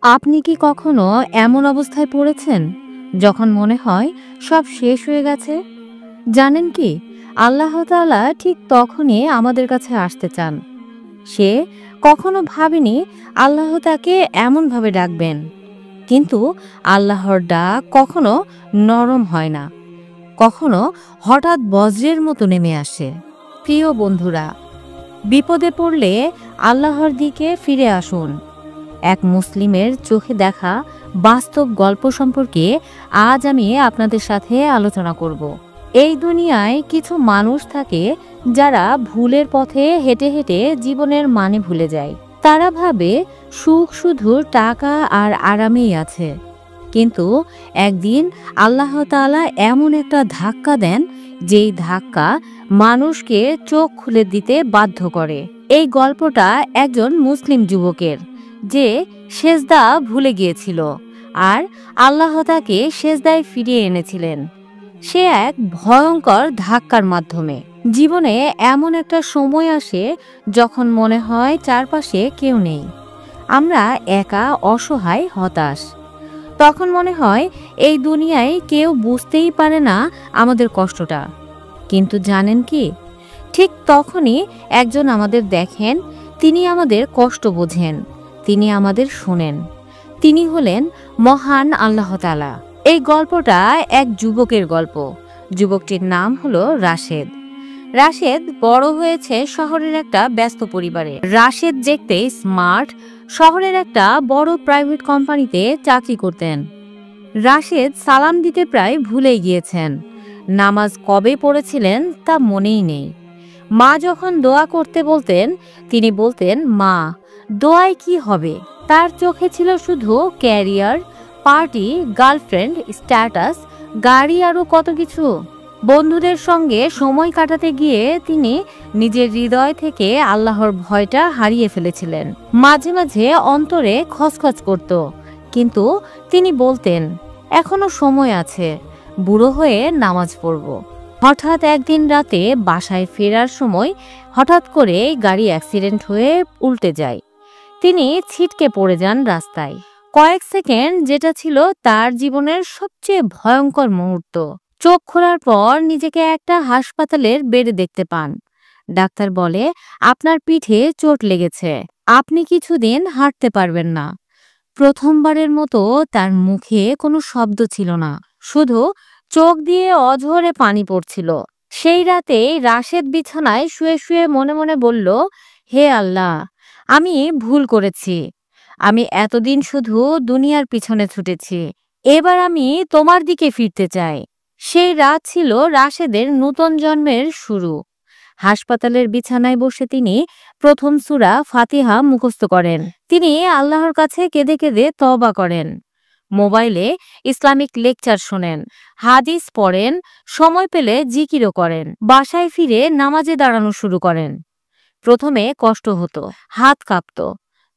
আপনি কি কখনো এমন অবস্থায় পড়েছেন যখন মনে হয় সব শেষ হয়ে গেছে? জানেন কি, আল্লাহ তাআলা ঠিক তখনই আমাদের কাছে আসতে চান। সে কখনো ভাবেনি আল্লাহ তাকে এমনভাবে ডাকবেন। কিন্তু আল্লাহর ডাক কখনো নরম হয় না, কখনো হঠাৎ বজ্রের মতো নেমে আসে। প্রিয় বন্ধুরা, বিপদে পড়লে আল্লাহর দিকে ফিরে আসুন। এক মুসলিমের চোখে দেখা বাস্তব গল্প সম্পর্কে আজ আমি আপনাদের সাথে আলোচনা করব। এই দুনিয়ায় কিছু মানুষ থাকে যারা ভুলের পথে হেঁটে হেঁটে জীবনের মানে ভুলে যায়। তারা ভাবে সুখ শুধু টাকা আর আরামেই আছে। কিন্তু একদিন আল্লাহ তাআলা এমন একটা ধাক্কা দেন, যেই ধাক্কা মানুষকে চোখ খুলে দিতে বাধ্য করে। এই গল্পটা একজন মুসলিম যুবকের, যে সেজদা ভুলে গিয়েছিল আর আল্লাহ তাকে সেজদায় ফিরিয়ে এনেছিলেন। সে এক ভয়ঙ্কর ধাক্কার মাধ্যমে। জীবনে এমন একটা সময় আসে যখন মনে হয় চারপাশে কেউ নেই, আমরা একা, অসহায়, হতাশ। তখন মনে হয় এই দুনিয়ায় কেউ বুঝতেই পারে না আমাদের কষ্টটা। কিন্তু জানেন কি, ঠিক তখনই একজন আমাদের দেখেন, তিনি আমাদের কষ্ট বোঝেন, তিনি আমাদের শোনেন। তিনি হলেন মহান আল্লাহ তাআলা। এই গল্পটা এক যুবকের গল্প। যুবকটির নাম হলো রাশেদ। রাশেদ বড় হয়েছে শহরের একটা ব্যস্ত পরিবারে। রাশেদ দেখতে স্মার্ট, শহরের একটা বড় প্রাইভেট কোম্পানিতে চাকরি করতেন। রাশেদ সালাম দিতে প্রায় ভুলেই গিয়েছেন। নামাজ কবে পড়েছিলেন তা মনেই নেই। মা যখন দোয়া করতে বলতেন, তিনি বলতেন, মা, দোয়ায় কি হবে? তার চোখে ছিল শুধু ক্যারিয়ার, পার্টি, গার্লফ্রেন্ড, স্ট্যাটাস, গাড়ি, আরও কত কিছু। বন্ধুদের সঙ্গে সময় কাটাতে গিয়ে তিনি নিজের হৃদয় থেকে আল্লাহর ভয়টা হারিয়ে ফেলেছিলেন। মাঝে মাঝে অন্তরে খচখচ করত, কিন্তু তিনি বলতেন, এখনো সময় আছে, বুড়ো হয়ে নামাজ পড়ব। হঠাৎ একদিন রাতে বাসায় ফেরার সময় হঠাৎ করে গাড়ি অ্যাক্সিডেন্ট হয়ে উল্টে যায়। তিনি ছিটকে পড়ে যান রাস্তায়। কয়েক সেকেন্ড, যেটা ছিল তার জীবনের সবচেয়ে ভয়ঙ্কর মুহূর্ত। চোখ খোলার পর নিজেকে একটা হাসপাতালের বেডে দেখতে পান। ডাক্তার বলে, আপনার পিঠে চোট লেগেছে, আপনি কিছুদিন হাঁটতে পারবেন না। প্রথমবারের মতো তার মুখে কোনো শব্দ ছিল না, শুধু চোখ দিয়ে অঝরে পানি পড়ছিল। সেই রাতেই রাশেদ বিছানায় শুয়ে শুয়ে মনে মনে বলল, হে আল্লাহ, আমি ভুল করেছি। আমি এতদিন শুধু দুনিয়ার পিছনে ছুটেছি, এবার আমি তোমার দিকে ফিরতে চাই। সেই রাত ছিল রাশেদের নূতন জন্মের শুরু। হাসপাতালের বিছানায় বসে তিনি প্রথম সূরা ফাতিহা মুখস্থ করেন। তিনি আল্লাহর কাছে কেঁদে কেঁদে তওবা করেন। মোবাইলে ইসলামিক লেকচার শোনেন, হাদিস পড়েন, সময় পেলে জিকিরও করেন। বাসায় ফিরে নামাজে দাঁড়ানো শুরু করেন। প্রথমে কষ্ট হতো, হাত কাঁপতো,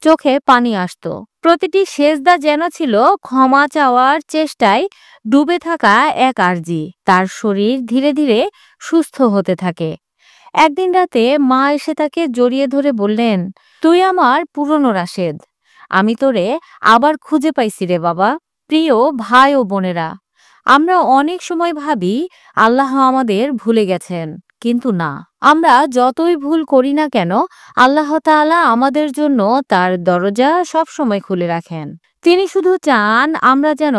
চোখে পানি আসতো। প্রতিটি সেজদা যেন ছিল ক্ষমা চাওয়ার চেষ্টায় ডুবে থাকা এক আরজি। তার শরীর ধীরে ধীরে সুস্থ হতে থাকে। একদিন রাতে মা এসে তাকে জড়িয়ে ধরে বললেন, তুই আমার পুরনো রাশেদ, আমি তোরে আবার খুঁজে পাইছি রে বাবা। প্রিয় ভাই ও বোনেরা, আমরা অনেক সময় ভাবি আল্লাহ আমাদের ভুলে গেছেন, কিন্তু না। আমরা যতই ভুল করি না কেন, আল্লাহ তাআলা আমাদের জন্য তার দরজা সব সময় খুলে রাখেন। তিনি শুধু চান আমরা যেন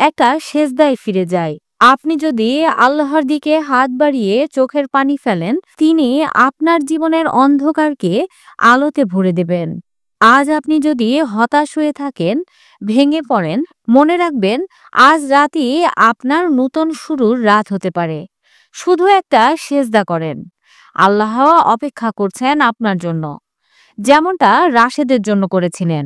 একটা সেজদায় ফিরে যাই। আপনি যদি আল্লাহর দিকে হাত বাড়িয়ে চোখের পানি ফেলেন, তিনি আপনার জীবনের অন্ধকারকে আলোতে ভরে দেবেন। আজ আপনি যদি হতাশ হয়ে থাকেন, ভেঙে পড়েন, মনে রাখবেন আজ রাতই আপনার নূতন শুরুর রাত হতে পারে। শুধু একটা সেজদা করেন, আল্লাহ অপেক্ষা করছেন আপনার জন্য, যেমনটা রাশেদের জন্য করেছিলেন।